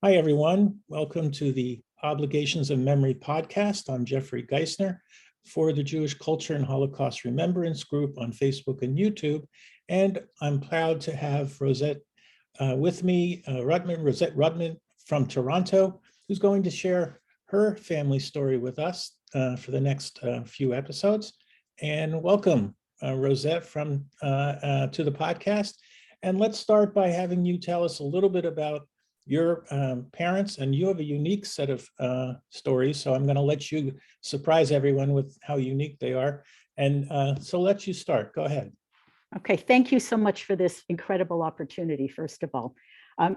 Hi, everyone. Welcome to the Obligations of Memory podcast. I'm Jeffrey Geisner for the Jewish Culture and Holocaust Remembrance Group on Facebook and YouTube. And I'm proud to have Rosette with me, Rosette Rutman from Toronto, who's going to share her family story with us for the next few episodes. And welcome, Rosette, to the podcast. And let's start by having you tell us a little bit about your parents, and you have a unique set of stories. So I'm going to let you surprise everyone with how unique they are. And so let you start. Go ahead. Okay, thank you so much for this incredible opportunity, first of all.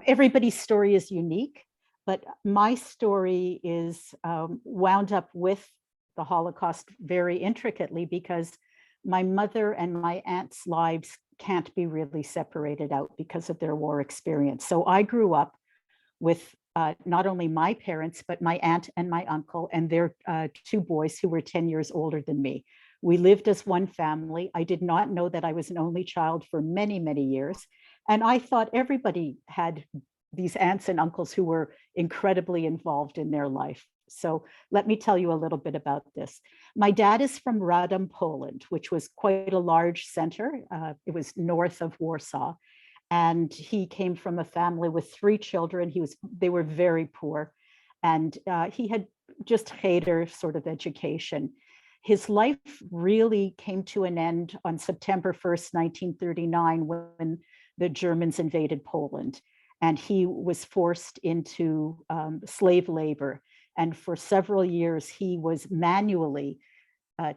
Everybody's story is unique, but my story is wound up with the Holocaust very intricately because my mother and my aunt's lives can't be really separated out because of their war experience. So I grew up with not only my parents, but my aunt and my uncle and their two boys who were 10 years older than me. We lived as one family. I did not know that I was an only child for many, many years. And I thought everybody had these aunts and uncles who were incredibly involved in their life. So let me tell you a little bit about this. My dad is from Radom, Poland, which was quite a large center. It was north of Warsaw. And he came from a family with 3 children. They were very poor. And he had just cheder sort of education. His life really came to an end on September 1st, 1939, when the Germans invaded Poland. And he was forced into slave labor. And for several years, he was manually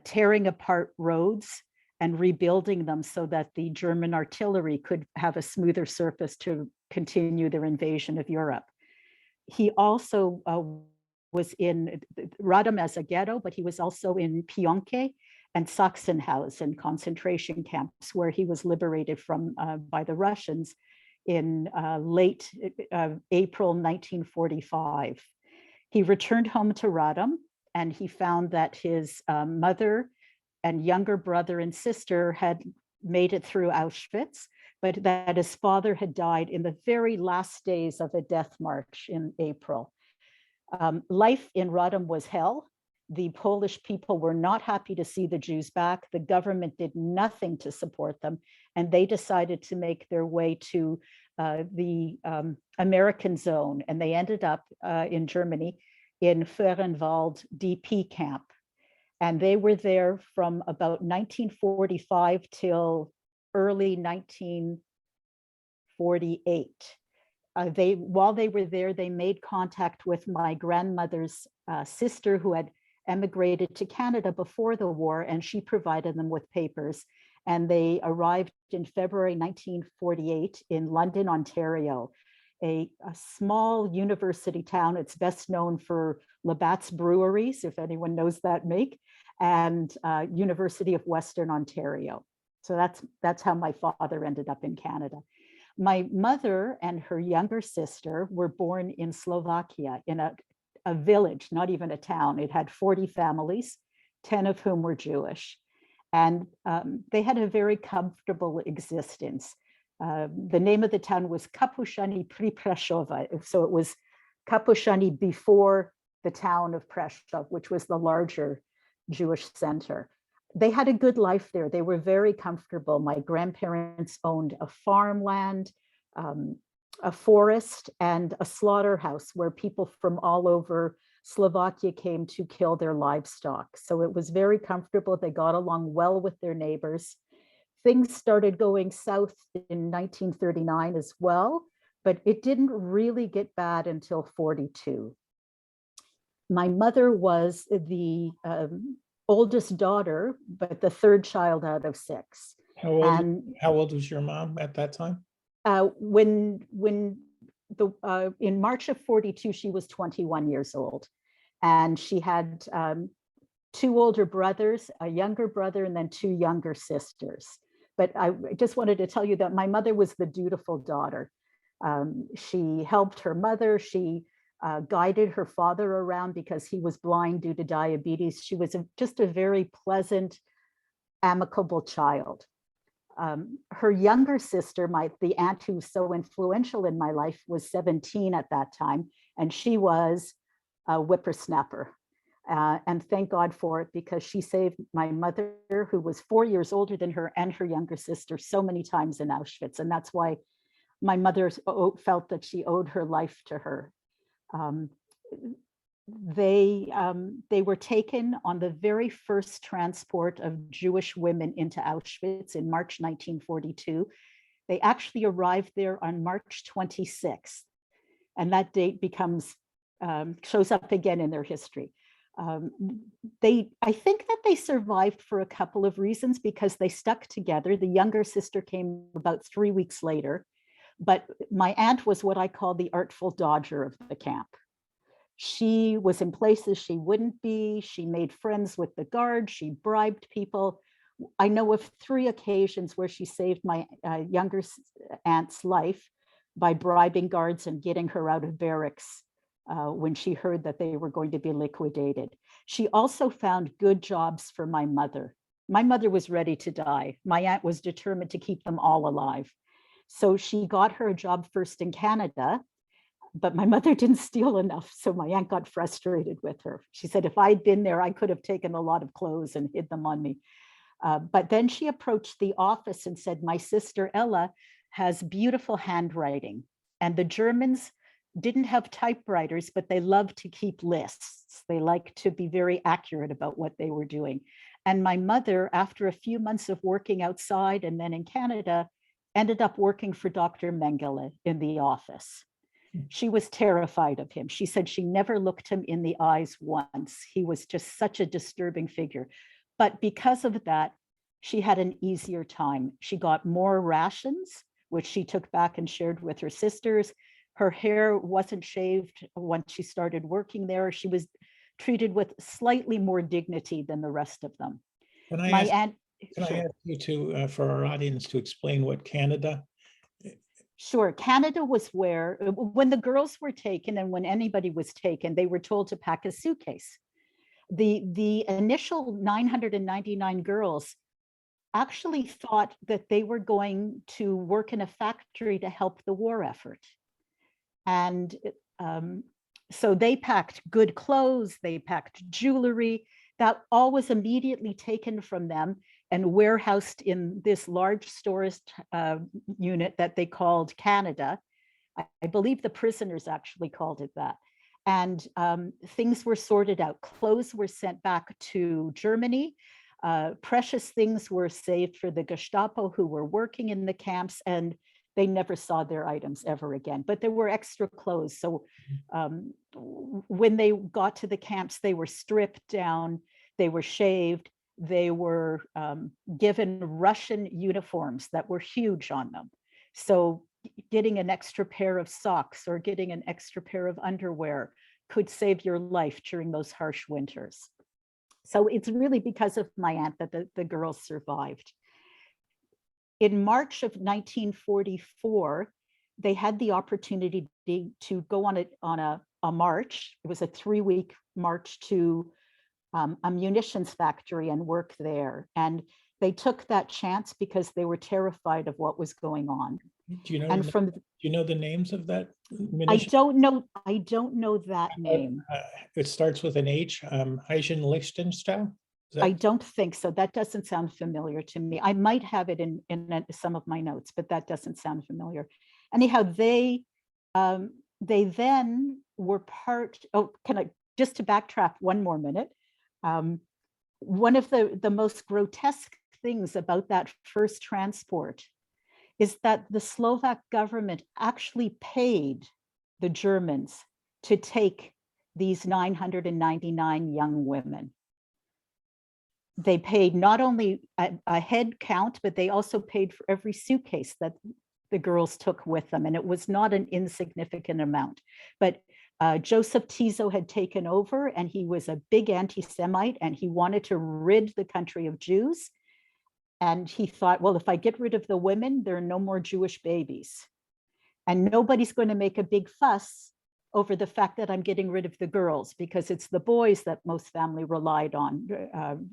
tearing apart roads and rebuilding them so that the German artillery could have a smoother surface to continue their invasion of Europe. He also was in Radom as a ghetto, but he was also in Pionke and Sachsenhausen concentration camps, where he was liberated from by the Russians in late April 1945. He returned home to Radom, and he found that his mother and younger brother and sister had made it through Auschwitz, but that his father had died in the very last days of a death march in April. Life in Radom was hell. The Polish people were not happy to see the Jews back. The government did nothing to support them, and they decided to make their way to the American zone, and they ended up in Germany in Fehrenwald DP camp. And they were there from about 1945 till early 1948. While they were there, they made contact with my grandmother's sister, who had emigrated to Canada before the war, and she provided them with papers. And they arrived in February 1948 in London, Ontario, a small university town. It's best known for Labatt's breweries, if anyone knows that make, and University of Western Ontario. So that's how my father ended up in Canada. My mother and her younger sister were born in Slovakia in a village, not even a town. It had 40 families, 10 of whom were Jewish. And they had a very comfortable existence. The name of the town was Kapushani pri Prešova. So it was Kapushani before the town of Prešov, which was the larger Jewish center. They had a good life there. They were very comfortable. My grandparents owned a farmland, a forest, and a slaughterhouse where people from all over Slovakia came to kill their livestock. So it was very comfortable. They got along well with their neighbors. Things started going south in 1939 as well, but it didn't really get bad until 42. My mother was the oldest daughter, but the 3rd child out of 6. How old was your mom at that time? In March of 42, she was 21 years old, and she had 2 older brothers, a younger brother, and then 2 younger sisters. But I just wanted to tell you that my mother was the dutiful daughter. She helped her mother. She guided her father around because he was blind due to diabetes. She was just a very pleasant, amicable child. Her younger sister, the aunt who's so influential in my life, was 17 at that time, and she was a whippersnapper. And thank God for it, because she saved my mother, who was 4 years older than her, and her younger sister so many times in Auschwitz. And that's why my mother felt that she owed her life to her. They were taken on the very first transport of Jewish women into Auschwitz in March 1942. They actually arrived there on March 26th, and that date shows up again in their history. I think that they survived for a couple of reasons, because they stuck together. The younger sister came about 3 weeks later, but my aunt was what I call the artful dodger of the camp. She was in places she wouldn't be. She made friends with the guard. She bribed people. I know of 3 occasions where she saved my younger aunt's life by bribing guards and getting her out of barracks when she heard that they were going to be liquidated. She also found good jobs for my mother. My mother was ready to die. My aunt was determined to keep them all alive. So she got her a job first in Canada, but my mother didn't steal enough. So my aunt got frustrated with her. She said, if I'd been there, I could have taken a lot of clothes and hid them on me. But then she approached the office and said, my sister Ella has beautiful handwriting. And the Germans didn't have typewriters, but they loved to keep lists. They liked to be very accurate about what they were doing. And my mother, after a few months of working outside and then in Canada, ended up working for Dr. Mengele in the office. She was terrified of him. She said she never looked him in the eyes once. He was just such a disturbing figure. But because of that, she had an easier time. She got more rations, which she took back and shared with her sisters. Her hair wasn't shaved once she started working there. She was treated with slightly more dignity than the rest of them. Can I ask you to, for our audience, to explain what Canada? Sure. Canada was where, when the girls were taken and when anybody was taken, they were told to pack a suitcase. The initial 999 girls actually thought that they were going to work in a factory to help the war effort. And so they packed good clothes, they packed jewelry. That all was immediately taken from them and warehoused in this large storage unit that they called Canada. I believe the prisoners actually called it that. And things were sorted out. Clothes were sent back to Germany. Precious things were saved for the Gestapo who were working in the camps, and they never saw their items ever again. But there were extra clothes. So when they got to the camps, they were stripped down, they were shaved, they were given Russian uniforms that were huge on them. So getting an extra pair of socks or getting an extra pair of underwear could save your life during those harsh winters. So it's really because of my aunt that the girls survived. In March of 1944, they had the opportunity to go on a march. It was a 3-week march to a munitions factory and work there. And they took that chance because they were terrified of what was going on. Do you know? And do you know the names of that munition? I don't know that name. It starts with an H. Heischen Lichtenstein. I don't think so. That doesn't sound familiar to me. I might have it in some of my notes, but that doesn't sound familiar. Anyhow, they then were part. Oh, can I just to backtrack one more minute? One of the most grotesque things about that first transport is that the Slovak government actually paid the Germans to take these 999 young women. They paid not only a head count, but they also paid for every suitcase that the girls took with them. And it was not an insignificant amount. But Joseph Tiso had taken over, and he was a big anti-Semite, and he wanted to rid the country of Jews. And he thought, well, if I get rid of the women, there are no more Jewish babies. And nobody's going to make a big fuss over the fact that I'm getting rid of the girls, because it's the boys that most family relied on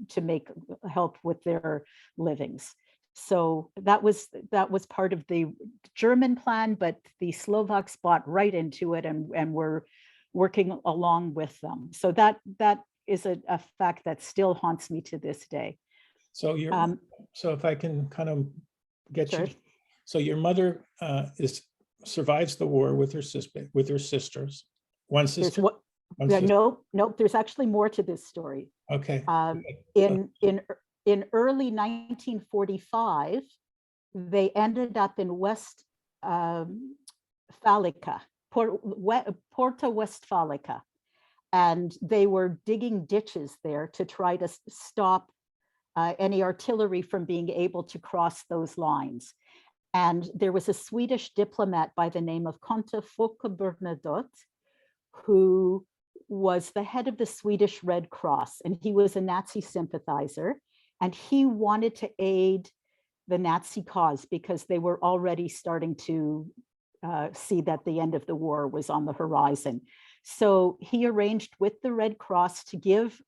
to make help with their livings. So that was part of the German plan, but the Slovaks bought right into it and were working along with them. So that is a fact that still haunts me to this day. So so if I can kind of get Sure. you, so your mother survives the war with her sisters. One sister. No, there's actually more to this story. Okay. In early 1945, they ended up in West Falica, Porta Westfalica, and they were digging ditches there to try to stop any artillery from being able to cross those lines. And there was a Swedish diplomat by the name of Conte Folke Bernadotte, who was the head of the Swedish Red Cross, and he was a Nazi sympathizer, and he wanted to aid the Nazi cause because they were already starting to see that the end of the war was on the horizon. So he arranged with the Red Cross to give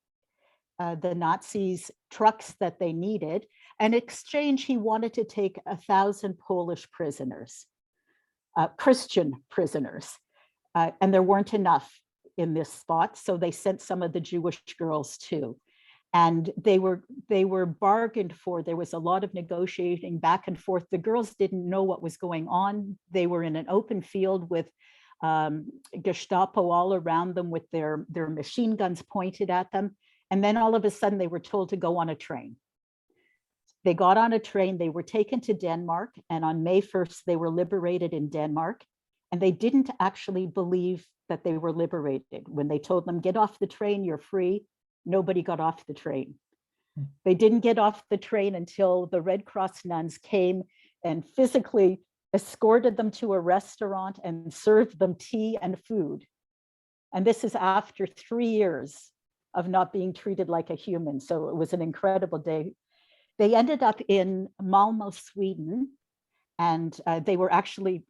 the Nazis trucks that they needed. In exchange, he wanted to take 1,000 Polish prisoners, Christian prisoners, and there weren't enough in this spot, so they sent some of the Jewish girls too. And they were bargained for. There was a lot of negotiating back and forth. The girls didn't know what was going on. They were in an open field with Gestapo all around them with their machine guns pointed at them. And then all of a sudden they were told to go on a train. They got on a train, they were taken to Denmark, and on May 1st, they were liberated in Denmark. And they didn't actually believe that they were liberated. When they told them, get off the train, you're free, nobody got off the train. They didn't get off the train until the Red Cross nuns came and physically escorted them to a restaurant and served them tea and food. And this is after 3 years of not being treated like a human. So it was an incredible day. They ended up in Malmö, Sweden, and they were actually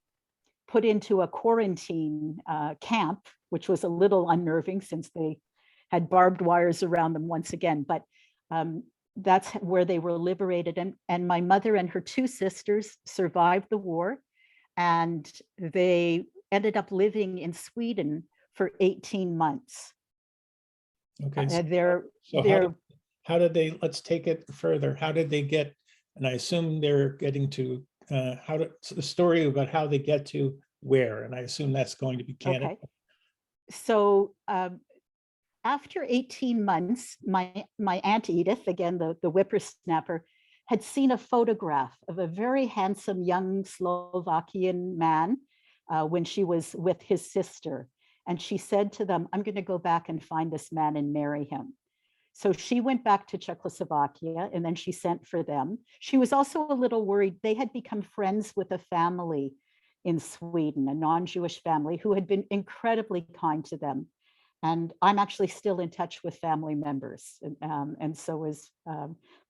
put into a quarantine camp, which was a little unnerving since they had barbed wires around them once again. But that's where they were liberated. And my mother and her 2 sisters survived the war, and they ended up living in Sweden for 18 months. Okay. So how did they, let's take it further. How did they get, and I assume they're getting to, the story about how they get to where, and I assume that's going to be Canada. Okay. So after 18 months, my Aunt Edith, again, the whippersnapper, had seen a photograph of a very handsome young Slovakian man when she was with his sister. And she said to them, I'm going to go back and find this man and marry him. So she went back to Czechoslovakia, and then she sent for them. She was also a little worried. They had become friends with a family in Sweden, a non-Jewish family who had been incredibly kind to them. And I'm actually still in touch with family members, and so is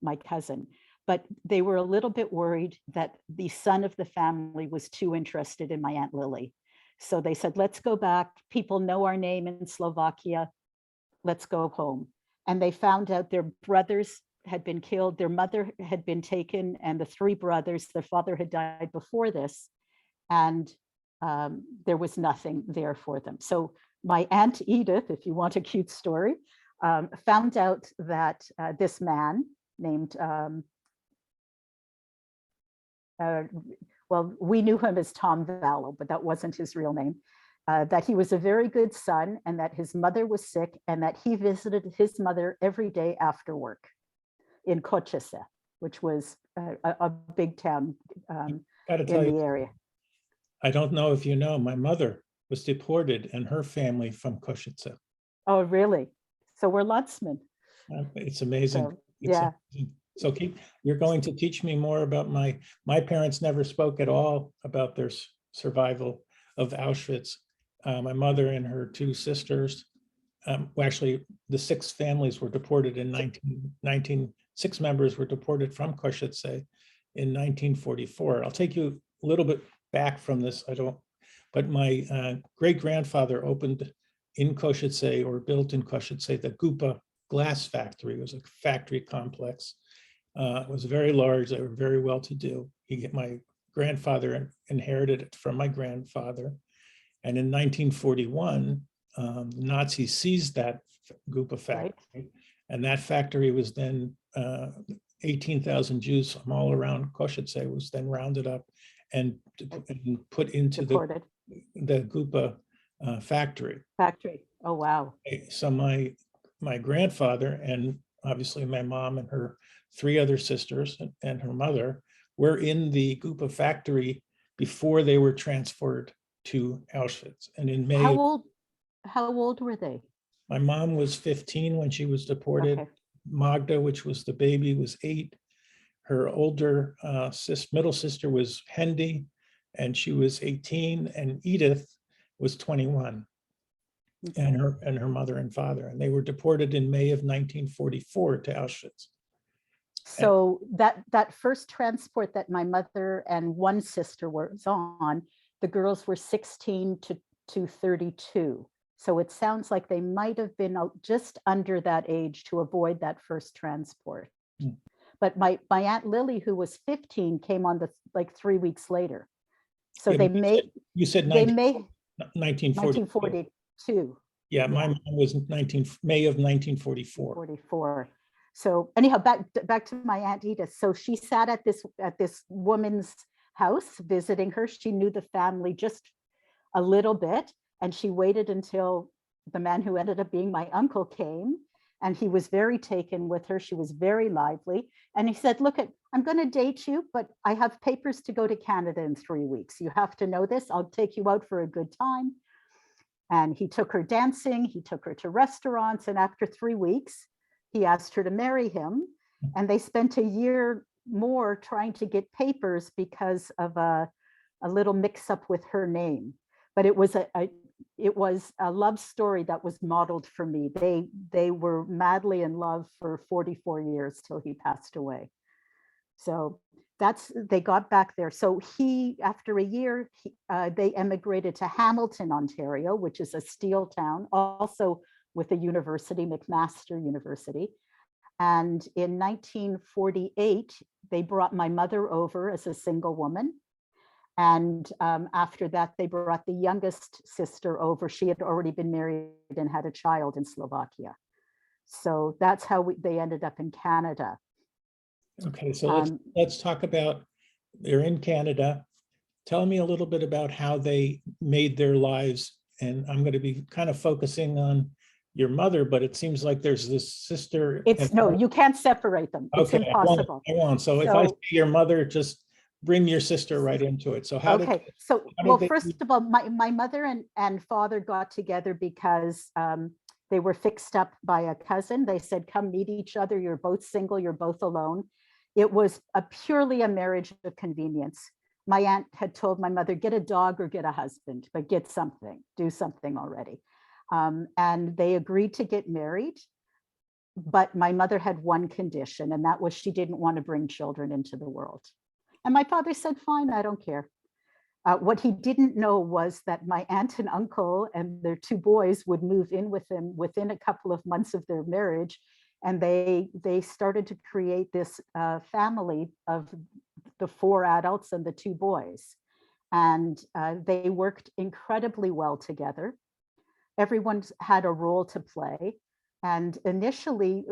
my cousin. But they were a little bit worried that the son of the family was too interested in my Aunt Lily. So they said, let's go back. People know our name in Slovakia. Let's go home. And they found out their brothers had been killed. Their mother had been taken, and the 3 brothers, their father had died before this. And there was nothing there for them. So my Aunt Edith, if you want a cute story, found out that this man named, well, we knew him as Tom Vallow, but that wasn't his real name, that he was a very good son and that his mother was sick and that he visited his mother every day after work in Košice, which was a big town in the area. I don't know if you know, my mother was deported and her family from Košice. Oh, really? So we're Lutzman. It's amazing. So, yeah. Amazing. So you're going to teach me more about my parents never spoke at all about their survival of Auschwitz. My mother and her 2 sisters, well, actually the 6 families were deported in 6 members were deported from Košice in 1944. I'll take you a little bit back from this. But my great-grandfather opened in Košice, or built in Košice, the Gupa glass factory. It was a factory complex. was very large. They were very well-to-do. My grandfather inherited it from my grandfather. And in 1941, the Nazis seized that Gupa factory. Right. And that factory was then 18,000 Jews from all around Košice was then rounded up and put into deported. the Gupa factory. Oh, wow. So my grandfather and obviously my mom and her 3 other sisters and her mother were in the Gupa factory before they were transferred to Auschwitz. And in May. How old were they? My mom was 15 when she was deported. Okay. Magda, which was the baby, was 8. Her older middle sister was Hendy, and she was 18, and Edith was 21. Okay. And her mother and father, and they were deported in May of 1944 to Auschwitz. So that first transport that my mother and one sister was on, the girls were 16 to 32. So it sounds like they might have been just under that age to avoid that first transport. Mm. But my Aunt Lily, who was 15, came on like 3 weeks later. So yeah, you said 1942. Yeah, my mom was May of 1944. 44. So anyhow, back to my Aunt Edith. So she sat at this woman's house visiting her. She knew the family just a little bit, and she waited until the man who ended up being my uncle came, and he was very taken with her. She was very lively, and he said, "Look, I'm going to date you, but I have papers to go to Canada in 3 weeks. You have to know this. I'll take you out for a good time." And he took her dancing. He took her to restaurants, and after 3 weeks, he asked her to marry him, and they spent a year more trying to get papers because of a little mix-up with her name. But it was a love story that was modeled for me. They were madly in love for 44 years till he passed away. So they got back there. So after a year, they emigrated to Hamilton, Ontario, which is a steel town, also with a university, McMaster University. And in 1948, they brought my mother over as a single woman. And after that, they brought the youngest sister over. She had already been married and had a child in Slovakia. So that's how they ended up in Canada. Okay, so let's talk about, they're in Canada. Tell me a little bit about how they made their lives. And I'm going to be kind of focusing on your mother, but it seems like there's this sister. No, you can't separate them. It's okay, impossible. I won't. So if I say your mother, just bring your sister right into it. So how okay. First of all, my mother and father got together because they were fixed up by a cousin. They said, "Come meet each other. You're both single. You're both alone." It was purely a marriage of convenience. My aunt had told my mother, "Get a dog or get a husband, but get something, do something already." And they agreed to get married. But my mother had one condition, and that was she didn't want to bring children into the world. And my father said, "Fine, I don't care." What he didn't know was that my aunt and uncle and their 2 boys would move in with him within a couple of months of their marriage. And they started to create this family of the 4 adults and the 2 boys. And they worked incredibly well together. Everyone had a role to play. And initially,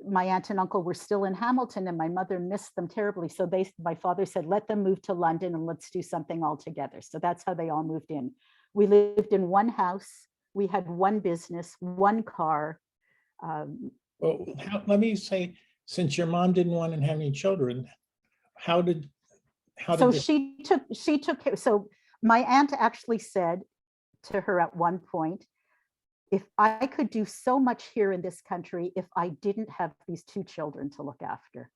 my aunt and uncle were still in Hamilton, and my mother missed them terribly. So my father said, "Let them move to London and let's do something all together." So that's how they all moved in. We lived in one house. We had one business, one car. Well, let me say, since your mom didn't want to have any children, she took care. So my aunt actually said to her at one point, "If I could do so much here in this country, if I didn't have these 2 children to look after."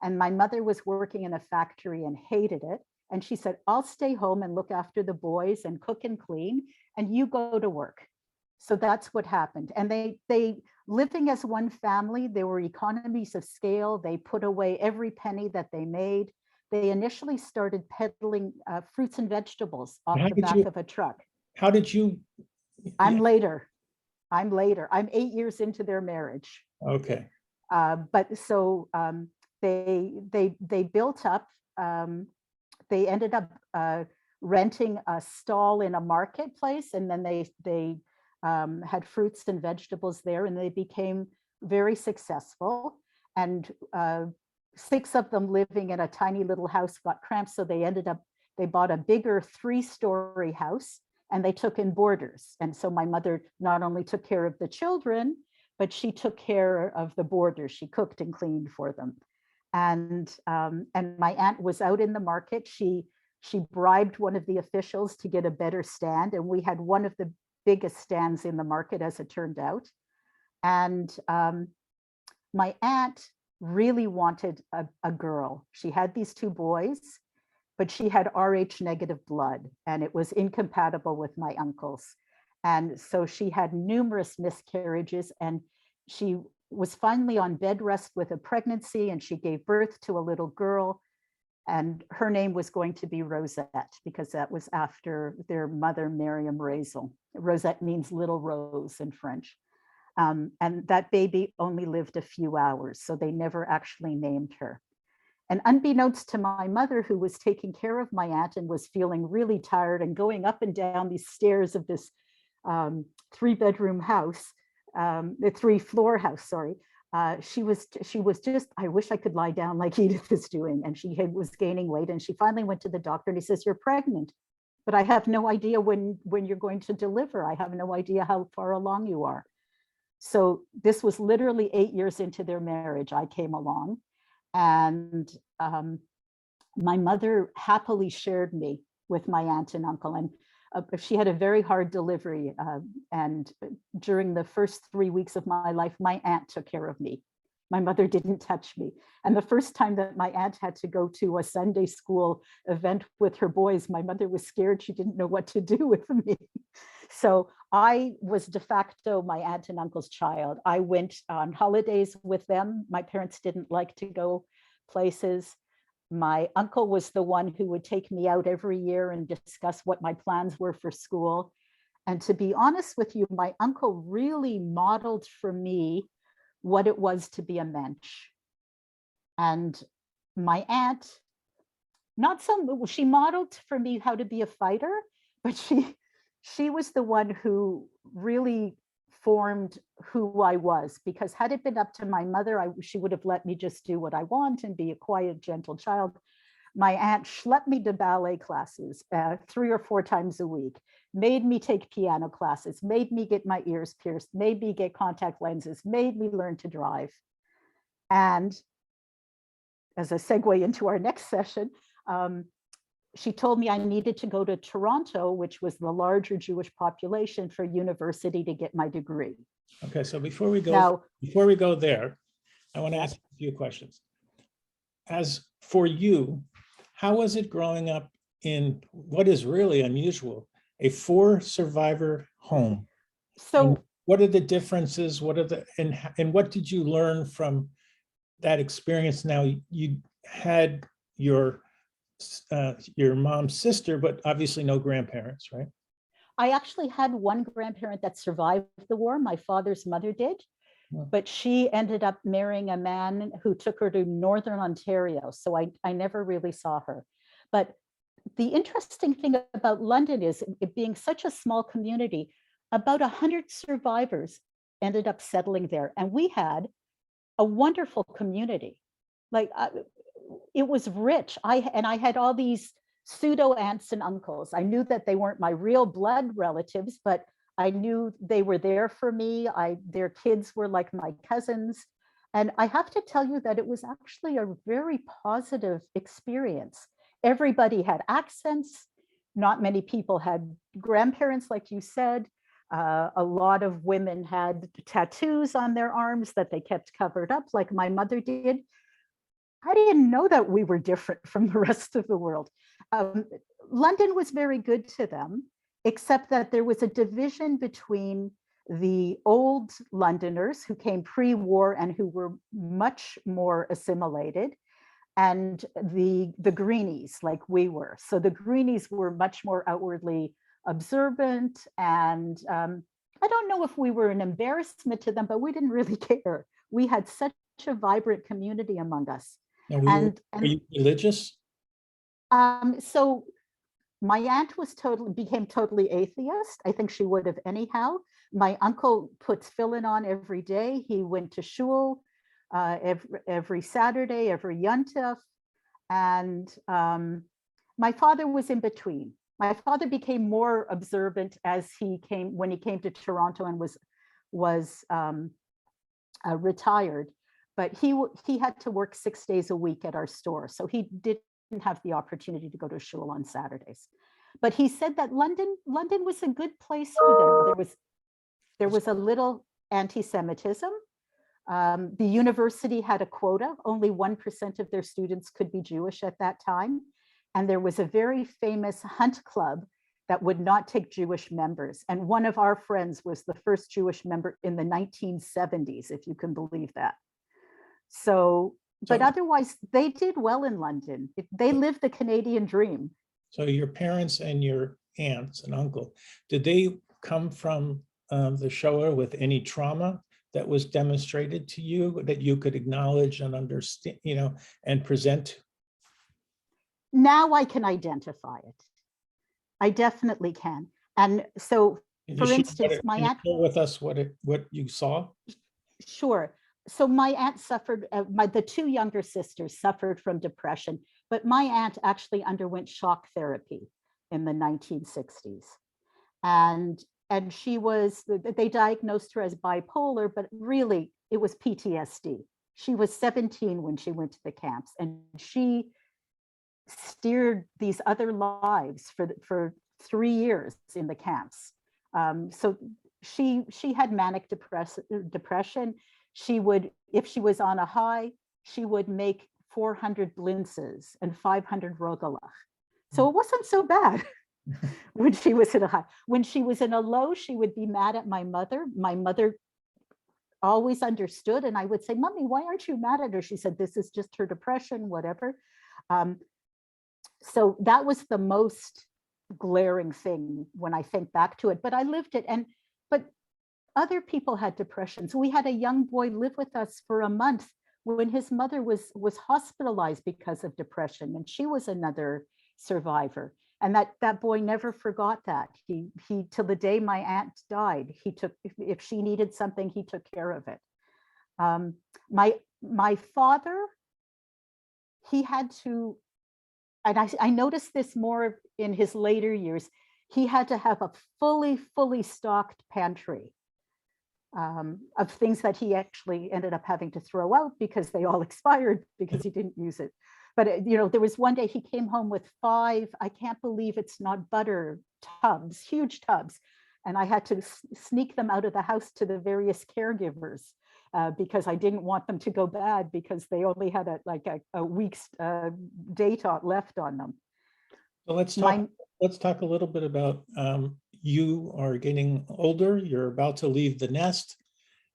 And my mother was working in a factory and hated it. And she said, "I'll stay home and look after the boys and cook and clean, and you go to work." So that's what happened. And they living as one family, there were economies of scale. They put away every penny that they made. They initially started peddling fruits and vegetables off the back of a truck. How did you? I'm later. I'm 8 years into their marriage. Okay. But so they built up, they ended up renting a stall in a marketplace, and then they had fruits and vegetables there, and they became very successful. And 6 of them living in a tiny little house got cramped, so they bought a bigger 3-story house, and they took in boarders. And so my mother not only took care of the children, but she took care of the boarders. She cooked and cleaned for them. And my aunt was out in the market. She bribed one of the officials to get a better stand, and we had one of the biggest stands in the market, as it turned out. And my aunt really wanted a girl. She had these 2 boys, but she had Rh negative blood, and it was incompatible with my uncle's. And so she had numerous miscarriages, and she was finally on bed rest with a pregnancy, and she gave birth to a little girl, and her name was going to be Rosette, because that was after their mother, Miriam Razel. Rosette means little rose in French. And that baby only lived a few hours, so they never actually named her. And unbeknownst to my mother, who was taking care of my aunt and was feeling really tired and going up and down these stairs of this 3-bedroom house, the 3-floor house, sorry, she was just, I wish I could lie down like Edith is doing. And she was gaining weight, and she finally went to the doctor, and he says, "You're pregnant, but I have no idea when you're going to deliver. I have no idea how far along you are." So this was literally 8 years into their marriage. I came along, and my mother happily shared me with my aunt and uncle. And she had a very hard delivery. And during the first 3 weeks of my life, my aunt took care of me. My mother didn't touch me. And the first time that my aunt had to go to a Sunday school event with her boys, my mother was scared. She didn't know what to do with me. So I was de facto my aunt and uncle's child. I went on holidays with them. My parents didn't like to go places. My uncle was the one who would take me out every year and discuss what my plans were for school. And to be honest with you, my uncle really modeled for me what it was to be a mensch. And my aunt, she modeled for me how to be a fighter, but she was the one who really formed who I was, because had it been up to my mother, she would have let me just do what I want and be a quiet, gentle child. My aunt schlepped me to ballet classes 3 or 4 times a week, made me take piano classes, made me get my ears pierced, made me get contact lenses, made me learn to drive. And as a segue into our next session, she told me I needed to go to Toronto, which was the larger Jewish population, for university to get my degree. Okay, so before we go there, I want to ask a few questions. As for you, how was it growing up in what is really unusual, a 4-survivor home? So and what are the differences? And what did you learn from that experience? Now, you had your mom's sister, but obviously no grandparents, right? I actually had one grandparent that survived the war. My father's mother did, but she ended up marrying a man who took her to Northern Ontario. So I never really saw her. But the interesting thing about London is it being such a small community, about 100 survivors ended up settling there. And we had a wonderful community. Like, it was rich. I had all these pseudo aunts and uncles. I knew that they weren't my real blood relatives, but I knew they were there for me. Their kids were like my cousins. And I have to tell you that it was actually a very positive experience. Everybody had accents. Not many people had grandparents, like you said. A lot of women had tattoos on their arms that they kept covered up, like my mother did. I didn't know that we were different from the rest of the world. London was very good to them, except that there was a division between the old Londoners who came pre-war and who were much more assimilated, and the greenies, like we were. So the greenies were much more outwardly observant, and I don't know if we were an embarrassment to them, but we didn't really care. We had such a vibrant community among us. Now, And were you religious? so my aunt became totally atheist. I think she would have anyhow. My uncle puts fill-in on every day. He went to shul every Saturday, every Yontif. And my father was in between. My father became more observant when he came to Toronto and was retired. But he had to work 6 days a week at our store, so he didn't have the opportunity to go to shul on Saturdays. But he said that London was a good place for them. There was a little anti-Semitism. The university had a quota. Only 1% of their students could be Jewish at that time. And there was a very famous hunt club that would not take Jewish members. And one of our friends was the first Jewish member in the 1970s, if you can believe that. So, but otherwise, they did well in London. They lived the Canadian dream. So your parents and your aunts and uncle, did they come from the Shoah with any trauma that was demonstrated to you that you could acknowledge and understand, and present? Now I can identify it. I definitely can. And so, for instance, my aunt. Share with us what you saw? Sure. So my aunt suffered, the two younger sisters suffered from depression, but my aunt actually underwent shock therapy in the 1960s. And they diagnosed her as bipolar, but really it was PTSD. She was 17 when she went to the camps, and she steered these other lives for 3 years in the camps. So she had manic depression. She would, if she was on a high, she would make 400 blintzes and 500 rogalach. So it wasn't so bad when she was in a high. When she was in a low, she would be mad at my mother. My mother always understood, and I would say, "Mommy, why aren't you mad at her?" She said, "This is just her depression, whatever." So that was the most glaring thing when I think back to it. But I lived it, but other people had depression. So we had a young boy live with us for a month when his mother was hospitalized because of depression, and she was another survivor. And that boy never forgot that. He till the day my aunt died, if she needed something, he took care of it. My father, he had to, and I noticed this more in his later years, he had to have a fully stocked pantry of things that he actually ended up having to throw out because they all expired because he didn't use it. But there was one day he came home with 5, I can't believe it's not butter tubs, huge tubs. And I had to sneak them out of the house to the various caregivers because I didn't want them to go bad because they only had a week's date left on them. So let's talk a little bit about you are getting older. You're about to leave the nest.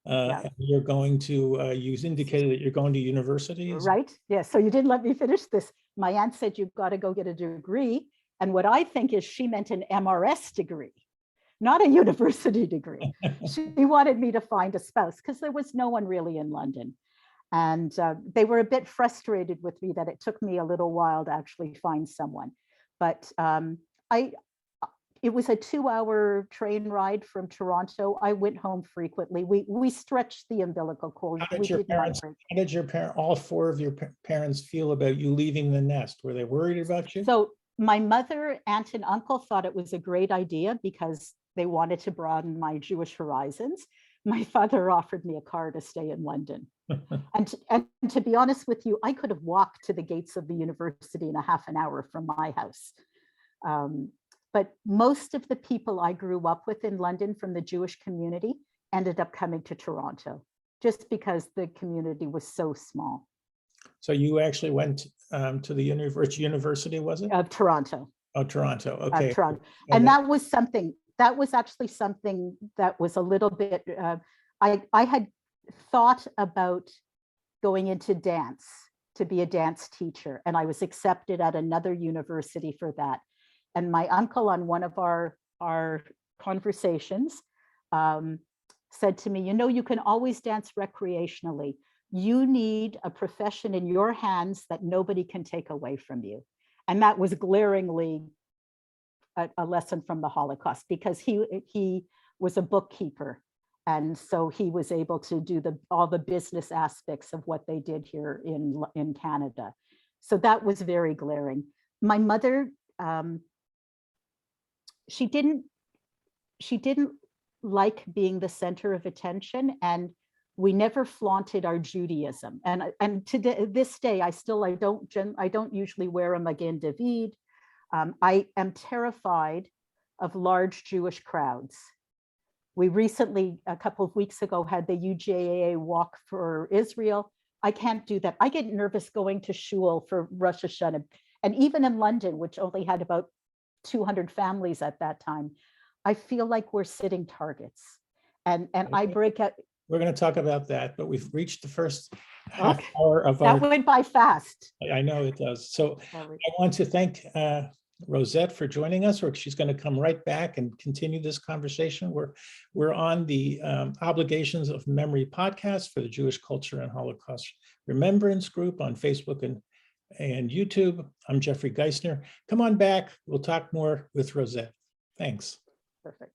And you're going to, you indicated that you're going to university. Right. Yes. So you didn't let me finish this. My aunt said, "You've got to go get a degree." And what I think is she meant an MRS degree, not a university degree. She wanted me to find a spouse because there was no one really in London. And they were a bit frustrated with me that it took me a little while to actually find someone. But it was a 2-hour train ride from Toronto. I went home frequently. We stretched the umbilical cord. How did all 4 of your parents feel about you leaving the nest? Were they worried about you? So my mother, aunt, and uncle thought it was a great idea because they wanted to broaden my Jewish horizons. My father offered me a car to stay in London. And to be honest with you, I could have walked to the gates of the university in a half an hour from my house. But most of the people I grew up with in London from the Jewish community ended up coming to Toronto just because the community was so small. So you actually went to the university, was it? Of Toronto. Oh, Toronto. Okay. Toronto. And that was actually something that was a little bit, I had thought about going into dance to be a dance teacher, and I was accepted at another university for that. And my uncle on one of our conversations said to me, "You can always dance recreationally, you need a profession in your hands that nobody can take away from you. And that was glaringly a lesson from the Holocaust, because he was a bookkeeper. And so he was able to do all the business aspects of what they did here in Canada. So that was very glaring. My mother, she didn't like being the center of attention, and we never flaunted our Judaism. And to this day, I don't usually wear a Magen David. I am terrified of large Jewish crowds. We recently, a couple of weeks ago, had the UJAA walk for Israel. I can't do that. I get nervous going to shul for Rosh Hashanah. And even in London, which only had about 200 families at that time, I feel like we're sitting targets. And I break out. We're going to talk about that, but we've reached the first half hour of that went by fast. I know it does. So I want to thank Rosette for joining us, or she's going to come right back and continue this conversation. We're on the Obligations of Memory podcast for the Jewish Culture and Holocaust Remembrance Group on Facebook and YouTube. I'm Jeffrey Geisner. Come on back. We'll talk more with Rosette. Thanks. Perfect.